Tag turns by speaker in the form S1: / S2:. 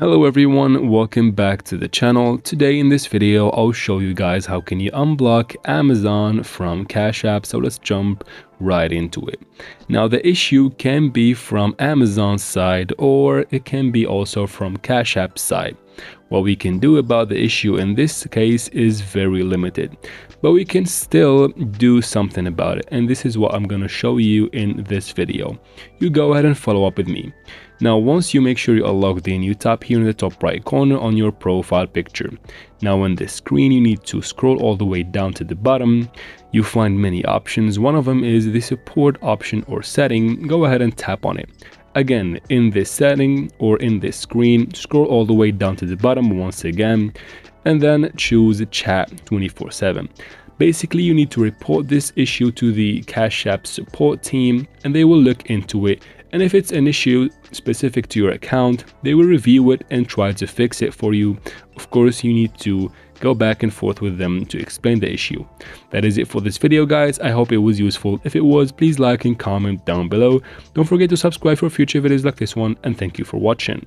S1: Hello everyone, welcome back to the channel. Today in this video I'll show you guys how can you unblock Amazon from Cash App. So let's jump right into it. Now the issue can be from Amazon's side or it can be also from Cash App's side. What we can do about the issue in this case is very limited, but we can still do something about it, and this is what I'm going to show you in this video. You go ahead and follow up with me. Now once you make sure you are logged in, you tap here in the top right corner on your profile picture. Now on this screen you need to scroll all the way down to the bottom. You find many options. One of them is the support option or setting. Go ahead and tap on it. Again, in this setting or in this screen, scroll all the way down to the bottom once again, and then choose chat 24/7. Basically, you need to report this issue to the Cash App support team and they will look into it. And if it's an issue specific to your account, they will review it and try to fix it for you. Of course, you need to go back and forth with them to explain the issue. That is it for this video, guys. I hope it was useful. If it was, please like and comment down below. Don't forget to subscribe for future videos like this one, and thank you for watching.